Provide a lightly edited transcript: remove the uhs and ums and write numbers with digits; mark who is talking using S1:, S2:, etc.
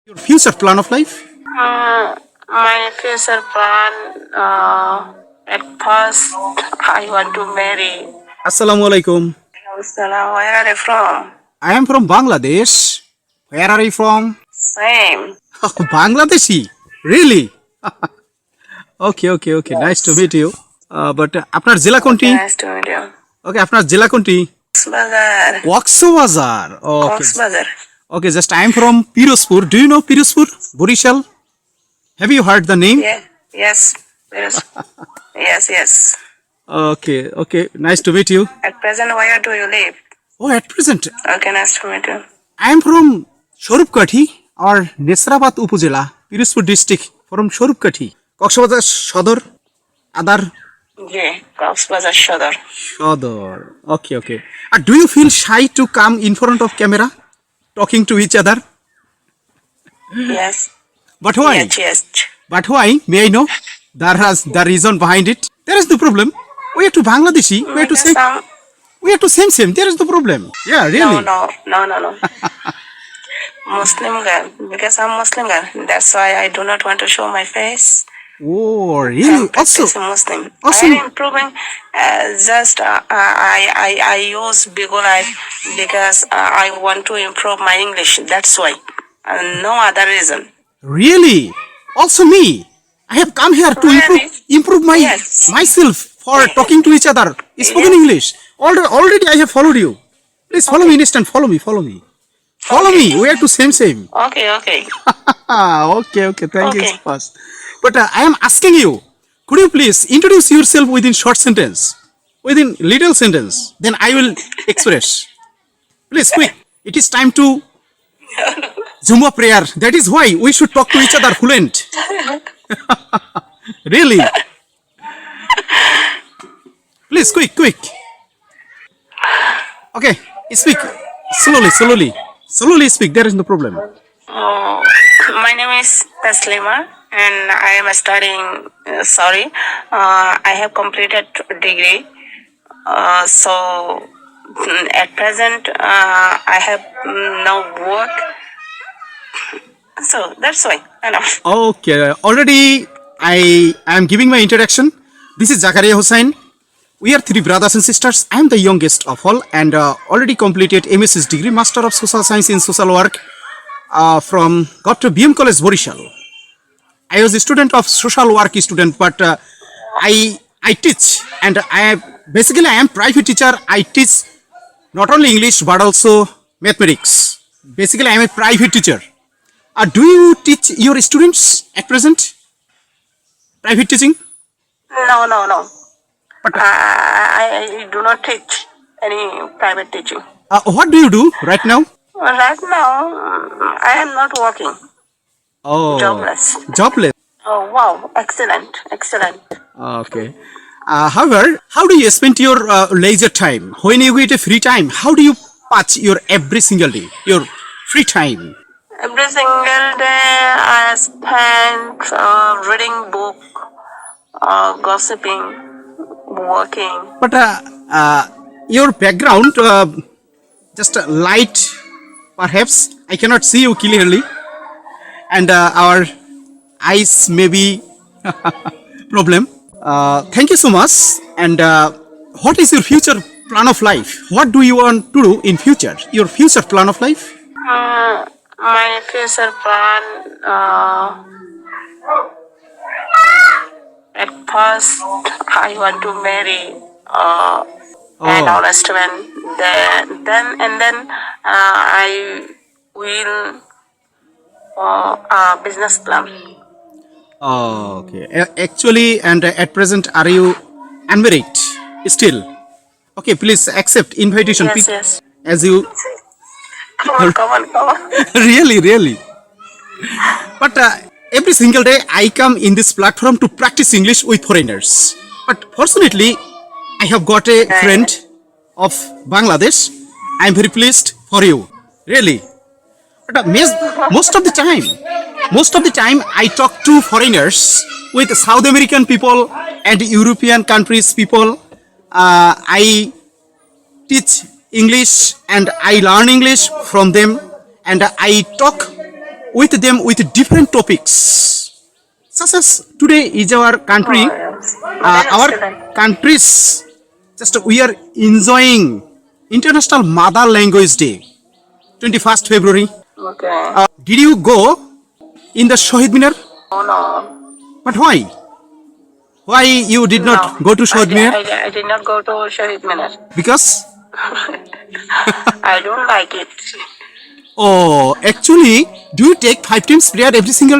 S1: Your future plan of life?
S2: My future plan, at first, I want to marry.
S1: Assalamu alaikum.
S2: Salam, where are you from?
S1: I am from Bangladesh. Where are you from?
S2: Same.
S1: Bangladeshi? Really? Okay. Nice to meet you. But আপনার জেলা কোনটি?
S2: Nice to meet you.
S1: Okay, আপনার জেলা কোনটি?
S2: Kosbazar.
S1: Cox's Bazar. Okay.
S2: Kosbazar.
S1: Okay, just I am from Pirozpur. Do you know Pirozpur? Borishal? Have you heard the name?
S2: Yeah. Yes. Yes.
S1: Okay. Nice to meet you.
S2: At present, where do you live?
S1: Oh, at present,
S2: Okay, nice to meet you.
S1: I am from Shorupkathi or Nesrabat Upuzela, Pirozpur district, from Shorupkathi. Coxbazar Shodor, Adar
S2: Yeah, Kosbazar Shodor.
S1: Shodor. Okay. Do you feel shy to come in front of camera, talking to each other?
S2: Yes.
S1: But why?
S2: Yes.
S1: But why? May I know? There has the reason behind it. There is the problem. We are to Bangladeshi. We are to say. We are to same. There is the problem. Yeah, really.
S2: No. Muslim girl, because I'm Muslim girl. That's why I do not want to show my face.
S1: Oh, really?
S2: I'm practicing Muslim.
S1: Also,
S2: I'm improving. I use Bengali because I want to improve my English. That's why. No other reason.
S1: really? Also me. I have come here to
S2: Really?
S1: improve
S2: Yes.
S1: myself for talking to each other. Spoken English. Already I have followed you. Please follow me in instant. Follow me. Follow me. We are to same.
S2: Okay.
S1: Okay. Thank you
S2: Okay.
S1: so much. But I am asking you, could you please introduce yourself within short sentence, within little sentence? Then I will express. Please, quick. It is time to Zumba prayer. That is why we should talk to each other fluent. Really? Please, quick. Okay, speak slowly. Speak. There is no problem.
S2: My name is Taslima and I am studying, I have completed degree. So at present I have no work. So that's why, enough.
S1: Okay, already I am giving my introduction. This is Zakariaspokenenglishworld. We are three brothers and sisters. I am the youngest of all and already completed MSc degree, Master of Social Science in Social Work from got to BM College, Borishal. I was a student of social work student, but I teach and I am private teacher. I teach not only English but also mathematics. Basically, I am a private teacher. Do you teach your students at present? Private teaching?
S2: No.
S1: But
S2: I do not teach any private teaching.
S1: what do you do right now?
S2: Right now, I am not working.
S1: Oh,
S2: Jobless. Oh, wow. Excellent.
S1: Okay. However, how do you spend your leisure time? When you get a free time, how do you patch your every single day, your free time?
S2: Every single day I spend reading book, gossiping, working.
S1: But your background, just light, perhaps I cannot see you clearly, and our eyes may be problem. Thank you so much. And what is your future plan of life? What do you want to do in future? Your future plan of life?
S2: My future plan, at first I want to marry an honest man. Then I will business plan.
S1: Okay. Actually, and at present, are you unmarried still? Okay, please accept invitation.
S2: Yes.
S1: As you
S2: Come on.
S1: really. But every single day I come in this platform to practice English with foreigners. But fortunately, I have got a friend of Bangladesh. I am very pleased for you. Really. But most of the time I talk to foreigners with South American people and European countries people. I teach English and I learn English from them and I talk with them with different topics. Such as today is our country,
S2: Oh, yes. But
S1: our
S2: excellent.
S1: countries. Just we are enjoying International Mother Language Day, 21st February.
S2: Okay.
S1: Did you go in the Shahid Minar?
S2: Oh no.
S1: But why? Why you did
S2: No.
S1: not go to Shahid Minar?
S2: I did not go to Shahid Minar.
S1: Because
S2: I don't like it.
S1: oh, actually, do you take 5 times prayer every single